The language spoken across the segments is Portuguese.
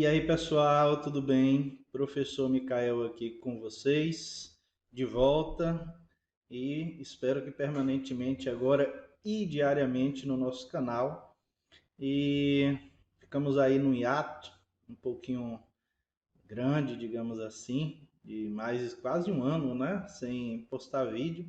E aí, pessoal, tudo bem? Professor Micael aqui com vocês, de volta e espero que permanentemente agora e diariamente no nosso canal. E ficamos aí no hiato, um pouquinho grande, digamos assim, de mais quase um ano, né, sem postar vídeo,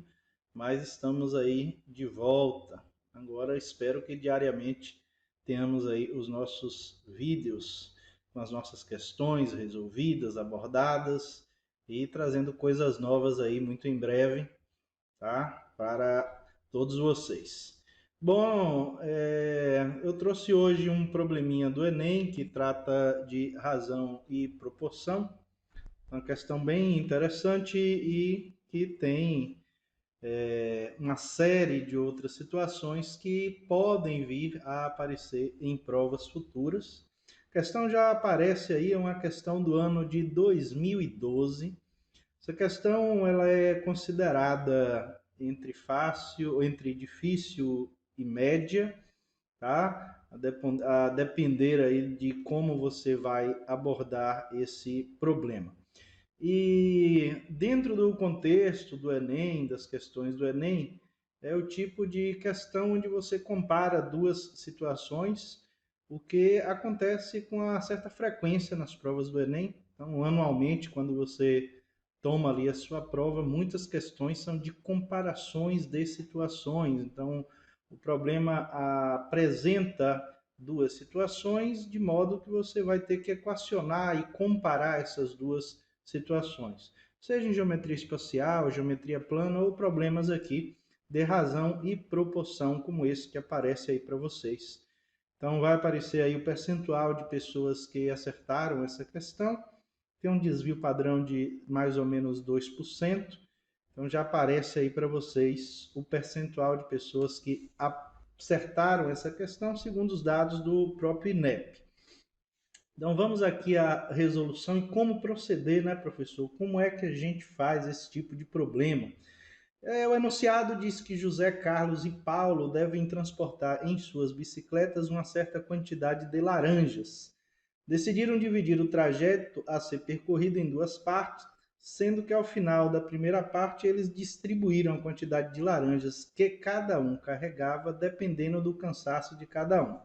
mas estamos aí de volta. Agora espero que diariamente tenhamos aí os nossos vídeos com as nossas questões resolvidas, abordadas e trazendo coisas novas aí muito em breve, tá? Para todos vocês. Bom, eu trouxe hoje um probleminha do Enem que trata de razão e proporção, uma questão bem interessante e que tem uma série de outras situações que podem vir a aparecer em provas futuras. A questão já aparece aí, é uma questão do ano de 2012. Essa questão ela é considerada entre difícil e média, tá? A depender aí de como você vai abordar esse problema. E dentro do contexto do Enem, das questões do Enem, é o tipo de questão onde você compara duas situações, o que acontece com uma certa frequência nas provas do Enem. Então, anualmente, quando você toma ali a sua prova, muitas questões são de comparações de situações. Então, o problema apresenta duas situações, de modo que você vai ter que equacionar e comparar essas duas situações, seja em geometria espacial, geometria plana ou problemas aqui de razão e proporção, como esse que aparece aí para vocês. Então vai aparecer aí o percentual de pessoas que acertaram essa questão, tem um desvio padrão de mais ou menos 2%. Então já aparece aí para vocês o percentual de pessoas que acertaram essa questão segundo os dados do próprio INEP. Então vamos aqui à resolução e como proceder, né, professor? Como é que a gente faz esse tipo de problema? O enunciado diz que José Carlos e Paulo devem transportar em suas bicicletas uma certa quantidade de laranjas. Decidiram dividir o trajeto a ser percorrido em duas partes, sendo que ao final da primeira parte eles distribuíram a quantidade de laranjas que cada um carregava, dependendo do cansaço de cada um.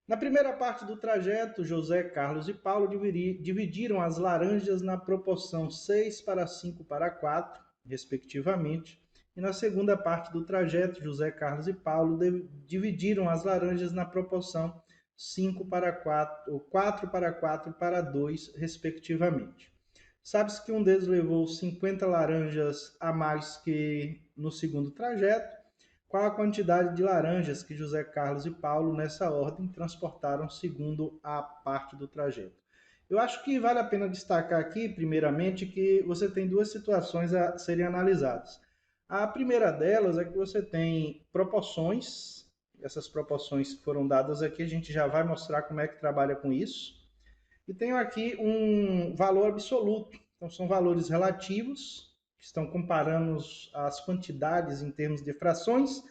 Na primeira parte do trajeto, José, Carlos e Paulo dividiram as laranjas na proporção 6 para 5 para 4, respectivamente. E na segunda parte do trajeto, José, Carlos e Paulo dividiram as laranjas na proporção 5 para 4, ou 4 para 4 para 2, respectivamente. Sabe-se que um deles levou 50 laranjas a mais que no segundo trajeto. Qual a quantidade de laranjas que José Carlos e Paulo, nessa ordem, transportaram segundo a parte do trajeto? Eu acho que vale a pena destacar aqui, primeiramente, que você tem duas situações a serem analisadas. A primeira delas é que você tem proporções, essas proporções que foram dadas aqui, a gente já vai mostrar como é que trabalha com isso. E tenho aqui um valor absoluto, então são valores relativos, que estão comparando as quantidades em termos de frações,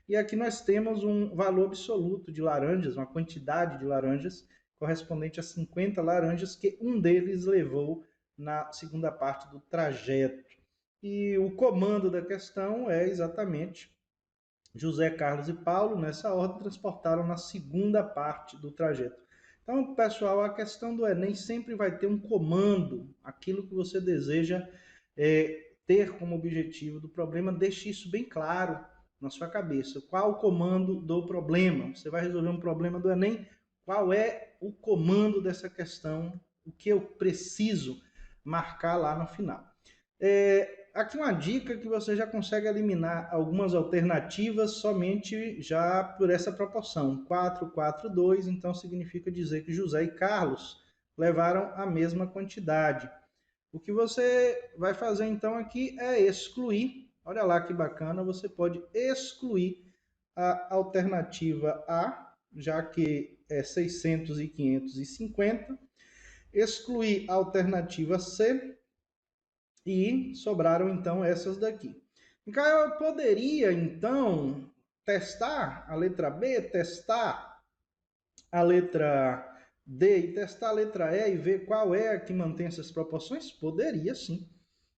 e aqui nós temos um valor absoluto de laranjas, uma quantidade de laranjas correspondente a 50 laranjas que um deles levou na segunda parte do trajeto. E o comando da questão é exatamente José, Carlos e Paulo, nessa ordem, transportaram na segunda parte do trajeto. Então, pessoal, a questão do Enem sempre vai ter um comando, aquilo que você deseja ter como objetivo do problema, deixe isso bem claro na sua cabeça. Qual o comando do problema? Você vai resolver um problema do Enem, qual é o comando dessa questão, o que eu preciso marcar lá no final. Aqui uma dica que você já consegue eliminar algumas alternativas somente já por essa proporção, 4, 4, 2, então significa dizer que José e Carlos levaram a mesma quantidade. O que você vai fazer então aqui é excluir, olha lá que bacana, você pode excluir a alternativa A, já que é 600 e 550, excluir a alternativa C, e sobraram então essas daqui. Então eu poderia então testar a letra B, testar a letra D e testar a letra E e ver qual é a que mantém essas proporções? Poderia sim.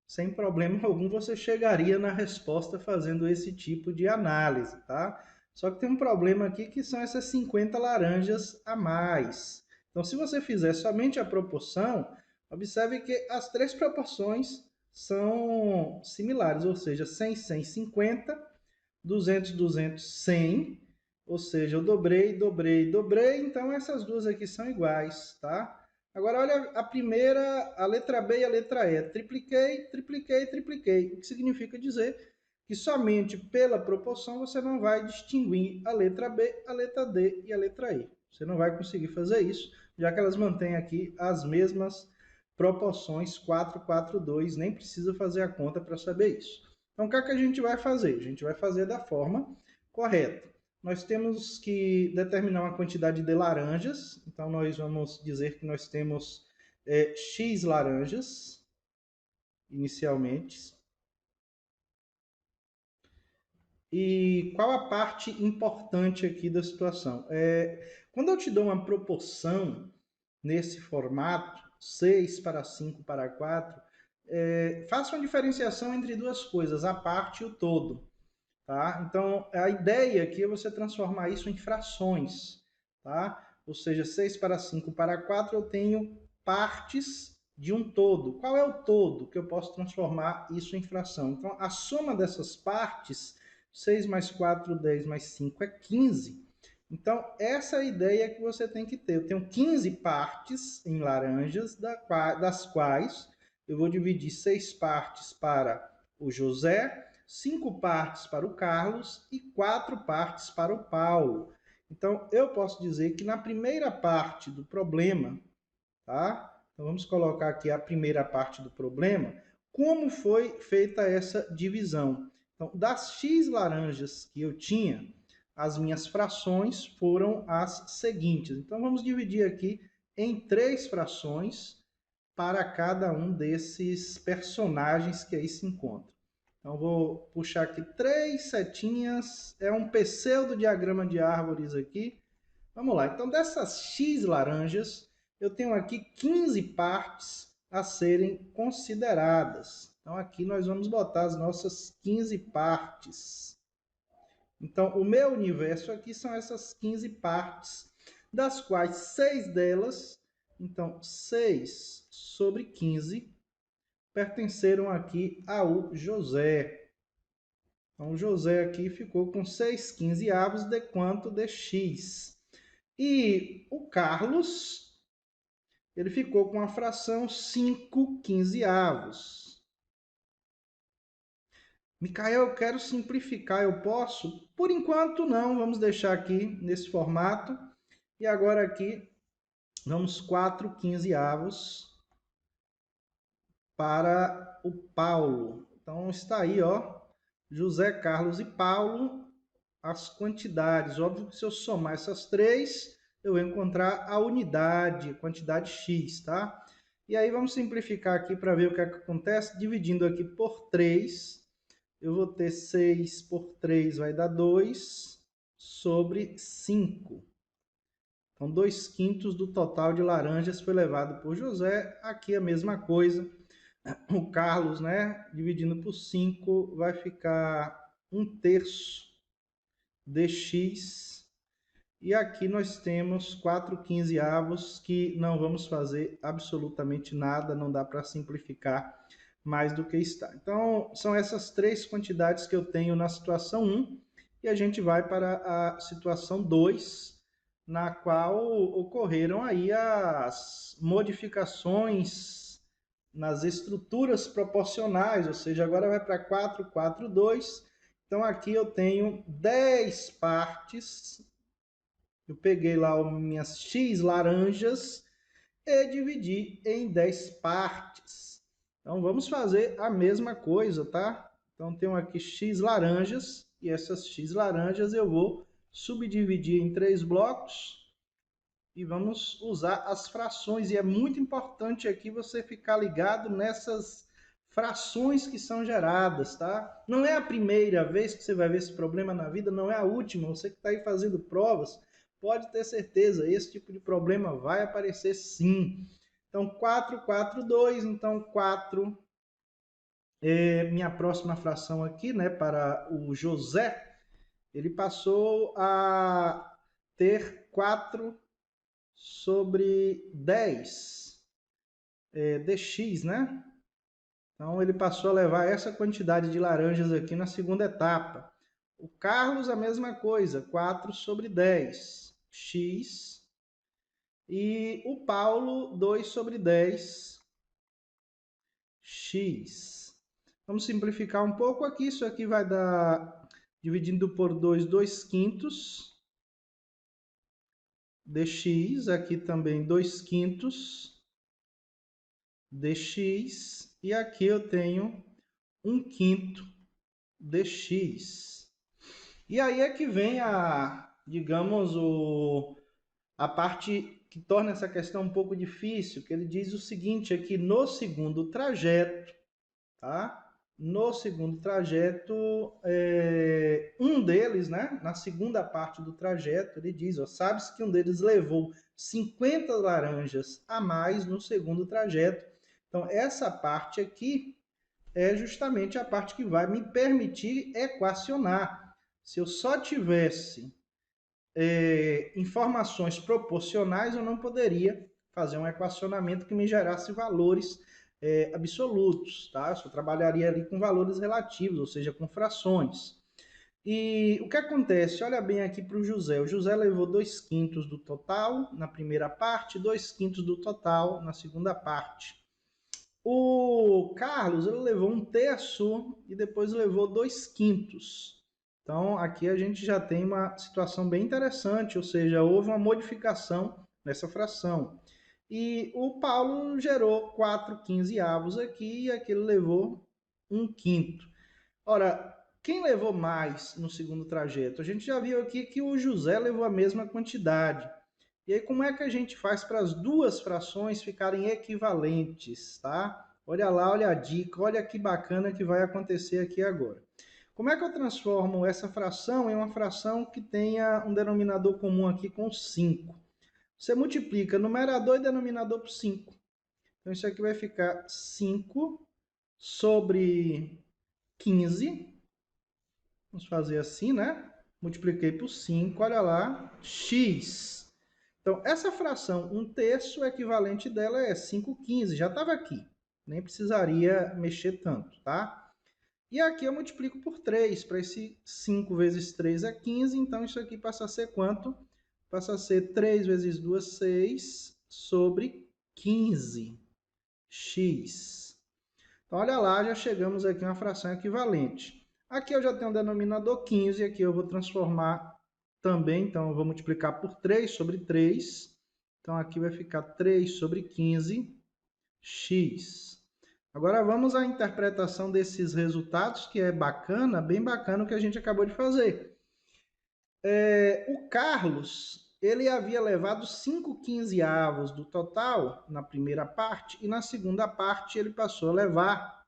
Sem problema algum você chegaria na resposta fazendo esse tipo de análise, tá? Só que tem um problema aqui que são essas 50 laranjas a mais. Então, se você fizer somente a proporção, observe que as três proporções são similares, ou seja, 100, 100, 50, 200, 200, 100, ou seja, eu dobrei, dobrei, dobrei, então essas duas aqui são iguais, tá? Agora olha a primeira, a letra B e a letra E. Tripliquei, tripliquei, tripliquei. O que significa dizer que somente pela proporção você não vai distinguir a letra B, a letra D e a letra E. Você não vai conseguir fazer isso, já que elas mantêm aqui as mesmas proporções 4, 4, 2. Nem precisa fazer a conta para saber isso. Então, o que é que a gente vai fazer? A gente vai fazer da forma correta. Nós temos que determinar uma quantidade de laranjas. Então, nós vamos dizer que nós temos X laranjas, inicialmente. E qual a parte importante aqui da situação? Quando eu te dou uma proporção nesse formato, 6 para 5 para 4, faça uma diferenciação entre duas coisas, a parte e o todo. Tá? Então, a ideia aqui é você transformar isso em frações. Tá? Ou seja, 6 para 5 para 4, eu tenho partes de um todo. Qual é o todo que eu posso transformar isso em fração? Então, a soma dessas partes, 6 mais 4, 10 mais 5 é 15. Então, essa é a ideia que você tem que ter. Eu tenho 15 partes em laranjas, das quais eu vou dividir 6 partes para o José, 5 partes para o Carlos e 4 partes para o Paulo. Então, eu posso dizer que na primeira parte do problema, tá? Então, vamos colocar aqui a primeira parte do problema, como foi feita essa divisão. Então, das X laranjas que eu tinha, as minhas frações foram as seguintes. Então, vamos dividir aqui em 3 frações para cada um desses personagens que aí se encontram. Então, vou puxar aqui 3 setinhas, é um pseudo-diagrama de árvores aqui. Vamos lá, então dessas X laranjas, eu tenho aqui 15 partes a serem consideradas. Então, aqui nós vamos botar as nossas 15 partes. Então, o meu universo aqui são essas 15 partes, das quais 6 delas, então 6 sobre 15, pertenceram aqui ao José. Então, o José aqui ficou com 6 15avos de quanto de X. E o Carlos, ele ficou com a fração 5 15avos. Micael, eu quero simplificar, eu posso? Por enquanto não, vamos deixar aqui nesse formato. E agora aqui, vamos 4 15avos para o Paulo. Então está aí, ó, José, Carlos e Paulo, as quantidades. Óbvio que se eu somar essas três, eu vou encontrar a unidade, a quantidade X, tá? E aí vamos simplificar aqui para ver o que é que acontece. Dividindo aqui por 3, eu vou ter 6 por 3 vai dar 2 sobre 5. Então, 2 quintos do total de laranjas foi levado por José. Aqui a mesma coisa. O Carlos, né, dividindo por 5, vai ficar 1/3 de X. E aqui nós temos 4 15avos que não vamos fazer absolutamente nada, não dá para simplificar mais do que está. Então, são essas três quantidades que eu tenho na situação 1, e a gente vai para a situação 2, na qual ocorreram aí as modificações nas estruturas proporcionais, ou seja, agora vai para 4, 4, 2. Então, aqui eu tenho 10 partes. Eu peguei lá minhas X laranjas e dividi em 10 partes. Então, vamos fazer a mesma coisa, tá? Então, tenho aqui X laranjas, e essas X laranjas eu vou subdividir em 3 blocos e vamos usar as frações. E é muito importante aqui você ficar ligado nessas frações que são geradas, tá? Não é a primeira vez que você vai ver esse problema na vida, não é a última. Você que está aí fazendo provas, pode ter certeza, esse tipo de problema vai aparecer sim. Então, 4, 4, 2, então 4 é minha próxima fração aqui, né, para o José, ele passou a ter 4 sobre 10 dx, né? Então, ele passou a levar essa quantidade de laranjas aqui na segunda etapa. O Carlos, a mesma coisa, 4 sobre 10 x. E o Paulo, 2 sobre 10 x. Vamos simplificar um pouco aqui. Isso aqui vai dar, dividindo por 2, 2 quintos dx. Aqui também 2 quintos dx. E aqui eu tenho 1 quinto dx. E aí é que vem digamos, a parte que torna essa questão um pouco difícil, que ele diz o seguinte aqui, no segundo trajeto, tá? No segundo trajeto, um deles, né, na segunda parte do trajeto, ele diz, ó, sabe-se que um deles levou 50 laranjas a mais no segundo trajeto. Então, essa parte aqui é justamente a parte que vai me permitir equacionar. Se eu só tivesse informações proporcionais, eu não poderia fazer um equacionamento que me gerasse valores absolutos, tá? Eu só trabalharia ali com valores relativos, ou seja, com frações. E o que acontece? Olha bem aqui para o José. O José levou 2 quintos do total na primeira parte, 2 quintos do total na segunda parte. O Carlos, ele levou 1/3 e depois levou 2 quintos. Então, aqui a gente já tem uma situação bem interessante, ou seja, houve uma modificação nessa fração. E o Paulo gerou 4/15 aqui e aqui ele levou 1 quinto. Ora, quem levou mais no segundo trajeto? A gente já viu aqui que o José levou a mesma quantidade. E aí, como é que a gente faz para as duas frações ficarem equivalentes, tá? Olha lá, olha a dica, olha que bacana que vai acontecer aqui agora. Como é que eu transformo essa fração em uma fração que tenha um denominador comum aqui com 5? Você multiplica numerador e denominador por 5. Então, isso aqui vai ficar 5 sobre 15. Vamos fazer assim, né? Multipliquei por 5, olha lá, x. Então, essa fração 1/3, o equivalente dela é 5/15, já estava aqui. Nem precisaria mexer tanto, tá? E aqui eu multiplico por 3, para esse 5 vezes 3 é 15, então isso aqui passa a ser quanto? Passa a ser 3 vezes 2, 6, sobre 15, x. Então, olha lá, já chegamos aqui a uma fração equivalente. Aqui eu já tenho o denominador 15, aqui eu vou transformar também, então eu vou multiplicar por 3 sobre 3. Então, aqui vai ficar 3 sobre 15, x. Agora, vamos à interpretação desses resultados, que é bacana, bem bacana o que a gente acabou de fazer. O Carlos, ele havia levado 5/15 do total na primeira parte, e na segunda parte ele passou a levar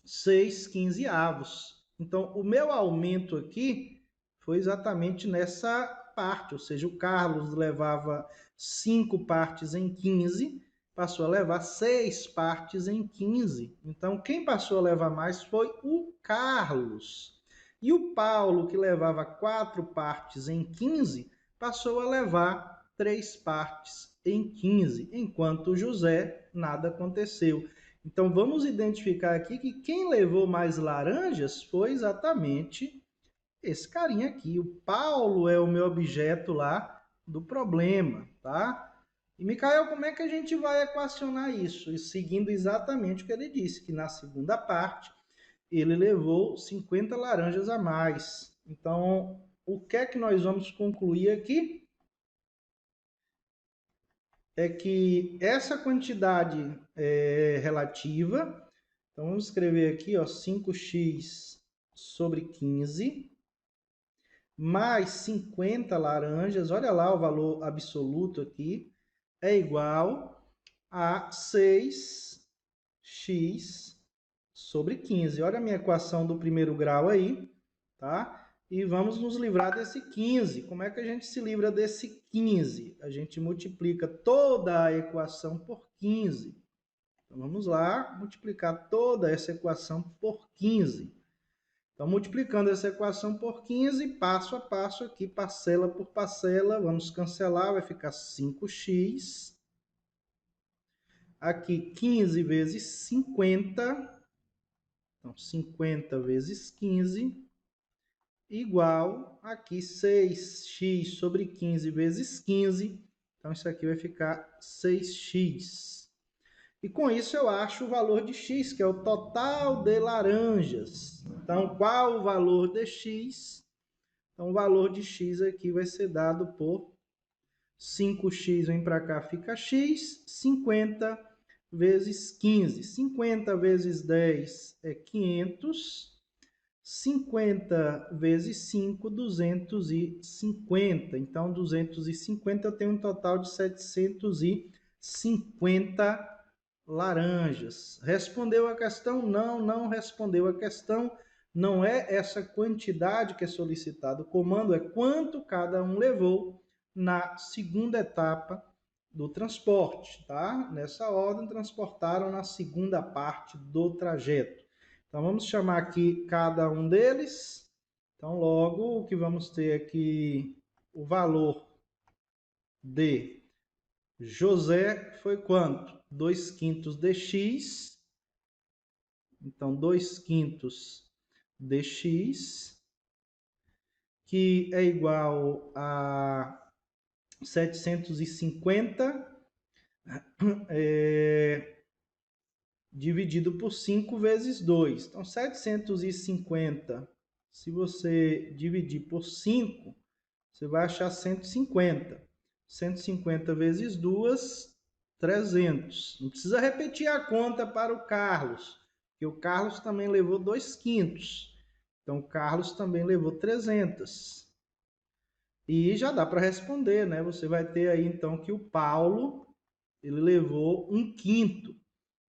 6/15. Então, o meu aumento aqui foi exatamente nessa parte, ou seja, o Carlos levava 5 partes em 15, passou a levar 6 partes em 15. Então, quem passou a levar mais foi o Carlos. E o Paulo, que levava 4 partes em 15, passou a levar 3 partes em 15, enquanto o José nada aconteceu. Então, vamos identificar aqui que quem levou mais laranjas foi exatamente esse carinha aqui. O Paulo é o meu objeto lá do problema, tá? E, Micael, como é que a gente vai equacionar isso? E seguindo exatamente o que ele disse, que na segunda parte ele levou 50 laranjas a mais. Então, o que é que nós vamos concluir aqui? É que essa quantidade relativa, então vamos escrever aqui, ó, 5x sobre 15, mais 50 laranjas, olha lá o valor absoluto aqui, é igual a 6x sobre 15. Olha a minha equação do primeiro grau aí, tá? e vamos nos livrar desse 15. Como é que a gente se livra desse 15? A gente multiplica toda a equação por 15. Então, vamos lá, multiplicar toda essa equação por 15. Então, multiplicando essa equação por 15, passo a passo aqui, parcela por parcela, vamos cancelar, vai ficar 5x. Aqui, 15 vezes 50, então 50 vezes 15, igual aqui 6x sobre 15 vezes 15, então isso aqui vai ficar 6x. E com isso eu acho o valor de x, que é o total de laranjas. Então, qual o valor de x? Então, o valor de x aqui vai ser dado por 5x, vem para cá, fica x, 50 vezes 15. 50 vezes 10 é 500. 50 vezes 5, 250. Então, 250 tem um total de 750 laranjas. Respondeu a questão? Não, não respondeu a questão. Não é essa quantidade que é solicitada. O comando é quanto cada um levou na segunda etapa do transporte, tá? Nessa ordem, transportaram na segunda parte do trajeto. Então, vamos chamar aqui cada um deles. Então, logo, o que vamos ter aqui, o valor de José foi quanto? 2/5 de x. Então, 2/5 de x, que é igual a 750 dividido por 5 vezes 2. Então, 750, se você dividir por 5, você vai achar 150. 150 vezes 2, 300. Não precisa repetir a conta para o Carlos, porque o Carlos também levou 2/5. Então, o Carlos também levou 300. E já dá para responder, né? Você vai ter aí, então, que o Paulo, ele levou 1/5,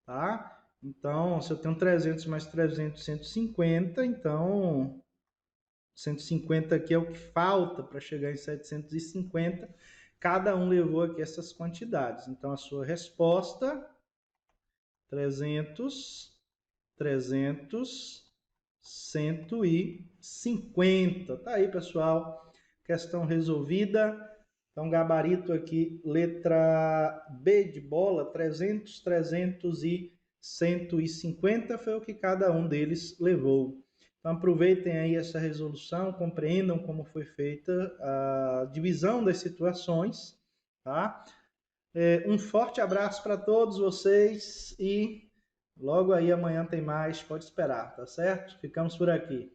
tá? Então, se eu tenho 300 mais 300, 150, então 150 aqui é o que falta para chegar em 750. Cada um levou aqui essas quantidades. Então, a sua resposta, 300, 300, 150. Tá aí, pessoal. Questão resolvida. Então, gabarito aqui, letra B de bola, 300, 300 e 150 foi o que cada um deles levou. Então, aproveitem aí essa resolução, compreendam como foi feita a divisão das situações, tá? Um forte abraço para todos vocês e logo aí amanhã tem mais, pode esperar, tá certo? Ficamos por aqui.